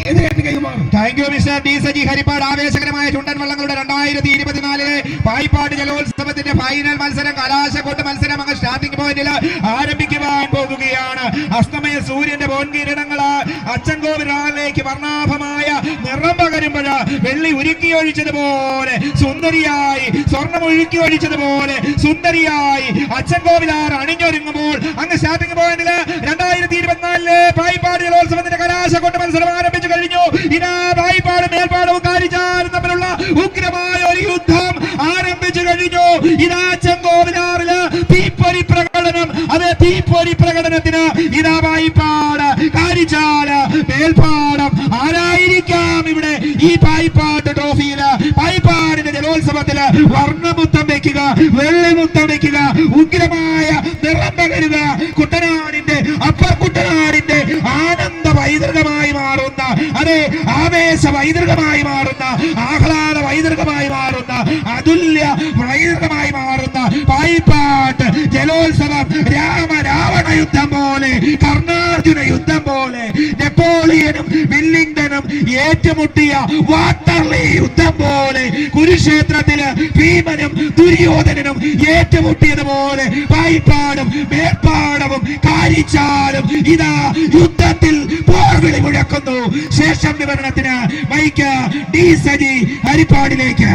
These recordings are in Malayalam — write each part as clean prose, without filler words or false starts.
Thank you mister D Saji Harippad. ആവേശകരമായ ചുണ്ടൻ വള്ളങ്ങളുടെ 2024 പായിപ്പാട് ജലോത്സവത്തിന്റെ ഫൈനൽ മത്സരം, കലാശക്കൊട്ട് മത്സരം അങ്ങ് സ്റ്റാർട്ടിംഗ് പോയിന്റിൽ ആരംഭിക്കുവാൻ പോകുകയാണ്. അസ്തമയ സൂര്യന്റെ പൊൻകിരണങ്ങള് അച്ചൻകോവിലേക്ക് വർണ്ണാഭമായ നിറം പകരുമ്പോൾ വെള്ളി ഉരുക്കി ഒഴിച്ചതുപോലെ സുന്ദരിയായി, സ്വർണം ഒഴുക്കി ഒഴിച്ചതുപോലെ സുന്ദരിയായി അച്ചൻകോവിലാർ അണിഞ്ഞൊരുങ്ങുമ്പോൾ അങ്ങ് സ്റ്റാർട്ടിംഗ് പോയിന്റിൽ 2024 പായിപ്പാട് ജലോത്സവത്തിന്റെ കലാശക്കൊട്ട് മത്സരം ആരംഭിച്ചു കഴിഞ്ഞു. ഇതാ പായിപ്പാട് മേൽപ്പാടവും കാരിച്ചാലും തമ്മിലുള്ള ഉഗ്രമായ ഒരു യുദ്ധം ആരംഭിച്ചു കഴിഞ്ഞു. ഇതാ അച്ചൻകോവിലാറില് തീപ്പൊരി പ്രകടനം. അതെ, തീപ്പൊരി പ്രകടനത്തിന് ഇതാ പായിപ്പാട്, കാരിച്ചാല്, മേൽപ്പാടം. ആരായിരിക്കാം ഇവിടെ ഈ പായിപ്പാട് ട്രോഫിയില്, പായിപ്പാടിന്റെ ജലോത്സവത്തില് വർണ്ണമുത്തം വെക്കുക, വെള്ളിമുത്തം വെക്കുക, ഉഗ്രമായ നിറം പകരുക, കുട്ടനാടിന്റെ, അപ്പർ കുട്ടനാടിന്റെ ആനന്ദ പൈതൃകമായി മാറുന്ന, അതെ, ആവേശ പൈതൃകമായി മാറുന്ന, ആഹ്ലാദ പൈതൃകമായി മാറുന്ന, അതുല്യ പൈതൃകമായി മാറുന്ന പായിപ്പാട്ട് ജലോത്സവം രാമരാവണ യുദ്ധം പോലെ, കർണാർജുന യുദ്ധം പോലെ, നെപ്പോളിയനും വില്ലിംഗ്ടണും ഏറ്റുമുട്ടിയ വാട്ടർലി യുദ്ധം പോലെ, കുരുക്ഷേത്രത്തില് ഭീമനും ദുര്യോധനനും ഏറ്റുമുട്ടിയതുപോലെ പായിപ്പാടും മേൽപ്പാടവും കാരിച്ചാലും ഇതാ യുദ്ധത്തിൽ പോർവിളി മുഴക്കുന്നു. ശേഷം വിവരണത്തിന് മൈക്ക് ഡി സജി ഹരിപ്പാടിലേക്ക്.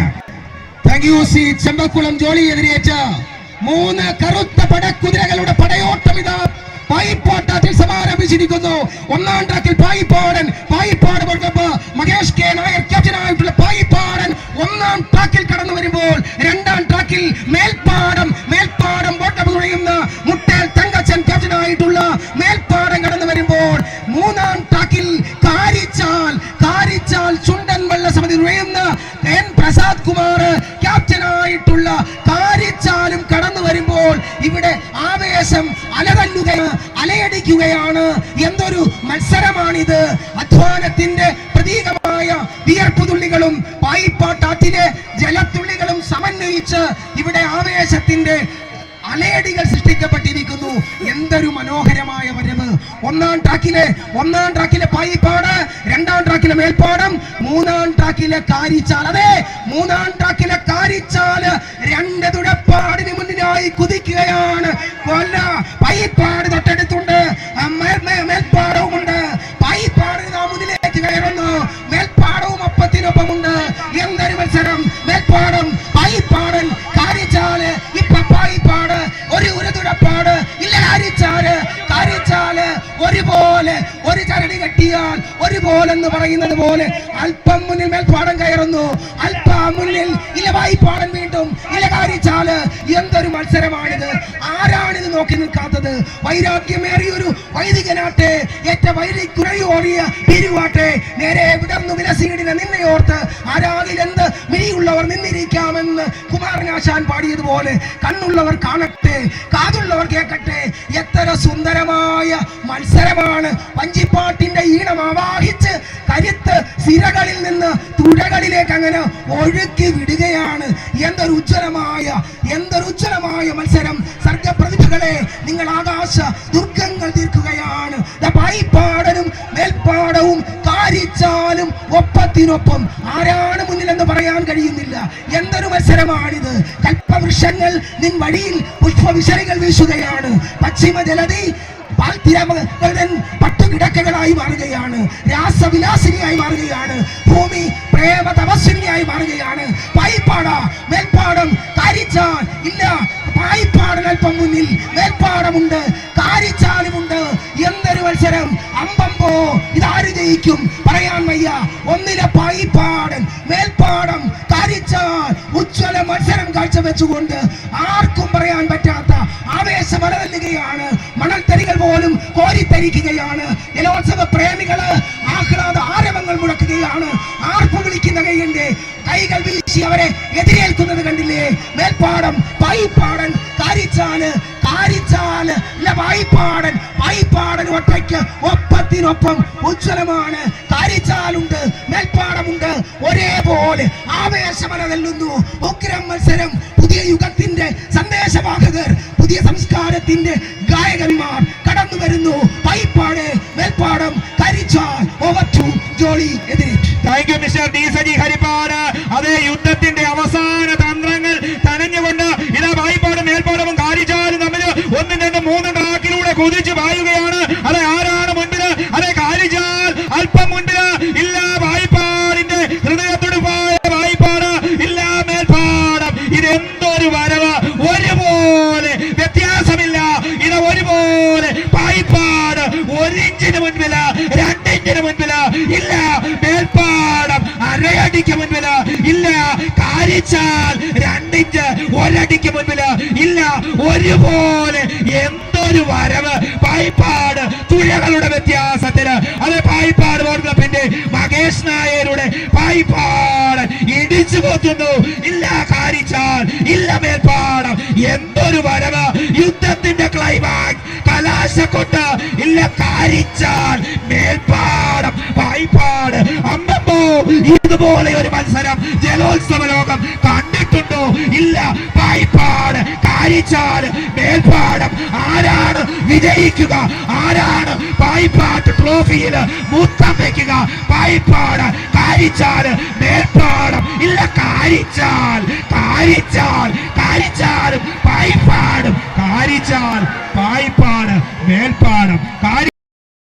Thank you. സി ചെമ്പക്കുളം ജോലി എതിരേറ്റ് 3 കറുത്ത പടക്കുതിരകളുടെ പടയോട്ടം ഇതാ പായിപ്പാട്ടാറ്റിൽ സമാരംഭിച്ചിരിക്കുന്നു. 1ാം ട്രാക്കിൽ പായിപ്പാടൻ, പായിപ്പാട് മഹേഷ് കെ നായർ ക്യാപ്റ്റനായിട്ടുള്ള പായിപ്പാടൻ 1ാം ട്രാക്കിൽ കടന്നു വരുമ്പോൾ 2ാം ട്രാക്കിൽ മേൽപ്പാടം, മേൽപ്പാടം വോട്ടം തുഴയുന്ന മുട്ടേൽ തങ്കച്ചൻ ക്യാപ്റ്റനായിട്ടുള്ള മേൽപ്പാടം കടന്നു വരുമ്പോൾ 3ാം ട്രാക്കിൽ കാരിച്ചാൽ, കാരിച്ചാൽ ചുണ്ടൻ വള്ള സമിതി തുഴയുന്ന എൻ പ്രസാദ് കുമാർ ക്യാപ്റ്റനായിട്ടുള്ള കാരിച്ചാലും കടന്നു വരുമ്പോൾ ഇവിടെ ആവേശം അലതല്ലുകയാണ്, അലയടിക്കുകയാണ്. എന്തൊരു മത്സരമാണിത്! അധ്വാനത്തിന്റെ പ്രതീകമായ വിയർപ്പുതുള്ളികളും പായിപ്പാട്ടാറ്റിലെ ജലത്തുള്ളികളും സമന്വയിച്ച് ഇവിടെ ആവേശത്തിന്റെ അലയടികൾ സൃഷ്ടിക്കപ്പെട്ടിരിക്കുന്നു. എന്തൊരു മനോഹരമായ വരവ്! 1ാം ട്രാക്കിലെ പായിപ്പാട്, 2ാം ട്രാക്കിലെ മേൽപ്പാടം, 3ാം ട്രാക്കിലെ കാരിച്ചാൽ. അതെ, 3ാം ട്രാക്കിലെ കാരിച്ചാല് 2 തുഴപ്പാടിന് മുന്നിലായി കുതിക്കുകയാണ്. കൊല്ല പായിപ്പാട് തൊട്ടടുത്തുണ്ട്, മേൽപ്പാടവുമുണ്ട്. പായിപ്പാട് മുന്നിലേക്ക് കയറുന്നു, മേൽപ്പാടവും ഒപ്പത്തിനൊപ്പമുണ്ട്. എന്തൊരു മത്സരം! മേൽപ്പാടം, പായിപ്പാടൻ, കാരിച്ചാല്, ഇപ്പൊ പായിപ്പാട്, ഒരു തുഴപ്പാട് ഇല്ല, കാരിച്ചാല്, കാരിച്ചാല് ഒരുപോലെ, ഒരു ചരടി കെട്ടിയാൽ ഒരുപോലെന്ന് പറയുന്നത് പോലെ അല്പം മുന്നിൽ മേൽപ്പാടം കയറുന്നു, അല്പം മുന്നിൽ ഇല്ല പായിപ്പാടൻ, വീണ്ടും ഇല്ല കാരിച്ചാല്. എന്തൊരു മത്സരമാണിത്! ആരാണിത് നോക്കി നിൽക്കാത്തത്? വൈരാഗ്യമേറിയൊരു വൈദികനാട്ടെ, ഏറ്റ വൈരിക്കുറയോറിയ തിരുവാട്ടെ, നേരെ വിടർന്നു വിലസീടിനെ നിന്നയോർത്ത് ആരാകിലെന്ത് മിഴിയുള്ളവർ നിന്നിരിക്കാമെന്ന് കുമാരനാശാൻ പാടിയതുപോലെ കണ്ണുള്ളവർ കാണട്ടെ, കാതുള്ളവർ കേൾക്കട്ടെ. എത്ര സുന്ദരമായ മത്സരമാണ്! വഞ്ചിപ്പാട്ടിന്റെ ഈണം ആവാഹിച്ച് കരുത്ത് സിരകളിൽ നിന്ന് തുഴകളിലേക്ക് അങ്ങനെ ഒഴുക്കി വിടുകയാണ്. എന്തൊരു ഉജ്ജ്വലമായ മത്സരം! സർഗപ്രതിഭകളെ, നിങ്ങൾ ആകാശ ദുർഗങ്ങൾ തീർക്കുകയാണ്. പായിപ്പാടനും മേൽപ്പാടവും കാരിച്ചാലും ഒപ്പത്തിനൊപ്പം. ആരാണ് മുന്നിലെന്ന് പറയാൻ കഴിയുന്നില്ല. എന്തൊരു മത്സരമാണിത്! കൽപ്പവൃക്ഷങ്ങൾ നിൻ വഴിയിൽ പുഷ്പവിശറികൾ വീശുകയാണ്. പശ്ചിമ ജലതി പട്ടുകിടക്കകളായി മാറുകയാണ്, രാസവിലാസിനിയായി മാറുകയാണ്, ഭൂമി പ്രേമ തപസ്വിനിയായി മാറുകയാണ്. പായിപ്പാട, മേൽപ്പാടം, കാരിച്ചാൽ ഇല്ല, പായിപ്പാടൻ അല്പം മുന്നിൽ, മേൽപ്പാടമുണ്ട്, കാരിച്ചാലുമുണ്ട്. എന്തൊരു മത്സരം! അമ്പമ്പോ, ഇതാര് ജയിക്കും പറയാൻ വയ്യ. ഒന്നിലെ പായിപ്പാടൻ, മേൽപ്പാടം, കാരിച്ചാൽ ഉജ്ജ്വല മത്സരം കാഴ്ചവെച്ചുകൊണ്ട് ആർക്കും പറയാൻ പറ്റാത്ത ആവേശം അലതല്ലുകയാണ്. മണൽത്തരികൾ പോലും കോരിത്തരിക്കുകയാണ്. ജലോത്സവ പ്രേമികള് ആഹ്ലാദ ആരവങ്ങൾ മുഴക്കുകയാണ്. ആർപ്പ് വിളിക്കുന്ന കൈകൾ വീശി അവരെ എതിരേൽക്കുന്നത് കണ്ടില്ലേ? മേൽപ്പാടം, പായിപ്പാടൻ, കാരിച്ചാല്, കാരിച്ചാല് പായിപ്പാടൻ, പായിപ്പാടൻ ഒറ്റയ്ക്ക് ഒപ്പത്തിനൊപ്പം ഉജ്ജ്വലമാണ്. കാരിച്ചാലുണ്ട്, മേൽപ്പാടമുണ്ട്, ഒരേപോലെ ആവേശമല നെല്ലുന്നു. ഉഗ്രം മത്സരം! പുതിയ യുഗത്തിന്റെ സന്ദേശവാഹകർ, പുതിയ സംസ്കാരത്തിന്റെ ഗായകന്മാർ കടന്നു വരുന്നു. പായിപ്പാട്, മേൽപ്പാടം, കാരിച്ചാൽ. ഓവർ ടു ജോളി എതിരേറ്റു. Thank you mister D Saji Haripad. അതേ യുദ്ധത്തിന്റെ അവസാന തന്ത്രങ്ങൾ തനഞ്ഞുകൊണ്ട് ഇതാ പായിപ്പാടും മേൽപ്പാടവും കാരിച്ചാലും തമ്മിൽ 1, 2, 3 ട്രാക്കിലൂടെ കുതിച്ച് പായുകയാണ്. അതെ ആരാണ് മുൻപില്? അതെ കാരിച്ചാൽ അല്പം മുൻപില്. ഇല്ല പായിപ്പാടിന്റെ ഹൃദയത്തുടിപ്പായ പായിപ്പാട്, ഇല്ല മേൽപ്പാടം. ഇതെന്തൊരു വരവ്! ഒരുപോലെ വ്യത്യാസമില്ല. ഇത് ഒരുപോലെ പായിപ്പാട് 1 ഇഞ്ചിന് മുൻപില്, 2 ഇഞ്ചിന് മുൻപില്. ഇല്ല മേൽപ്പാടം അരയടിക്ക് മുൻപില്. ഇല്ല കാരിച്ചാൽ 2 ഇഞ്ച് 1 അടിക്ക് മുൻപില്. ഇല്ല ഒരുപോലെ. എന്തൊരു വരവ്! പായിപ്പാട് തുഴകളുടെ വ്യത്യാസത്തില്. അത് പായിപ്പാട് ബോട്ട് ക്ലബിന്റെ മകേഷ് നായരുടെ പായിപ്പാട് ഇടിച്ചു പോത്തുന്നു. ഇല്ല കാരിച്ചാൽ, ഇല്ല മേൽപ്പാടം. എന്തൊരു വരവ്! യുദ്ധത്തിന്റെ ക്ലൈമാക്സ് കലാശക്കൊട്ട്. ഇല്ല കാരിച്ചാൽ, മേൽപ്പാടം, പായിപ്പാട്. അമ്മമ്മോ, ഇതുപോലെ ഒരു മത്സരം ജലോത്സവ ലോകം കണ്ടിട്ടുണ്ടോ? ഇല്ല പായിപ്പാട്, കാരിച്ചാൽ, മേൽപ്പാടം. ആരാണ് വിജയിക്കുക? ആരാണ് പായിപ്പാട്ട് ട്രോഫിയിൽ മുത്തം വയ്ക്കുക? പായിപ്പാട്, കാരിച്ചാൽ, മേൽപ്പാടം. ഇല്ല കാരിച്ചാൽ, കാരിച്ചാൽ, കാരിച്ചാലും പായിപ്പാടും. കാരിച്ചാൽ, പായിപ്പാട്, മേൽപ്പാടം.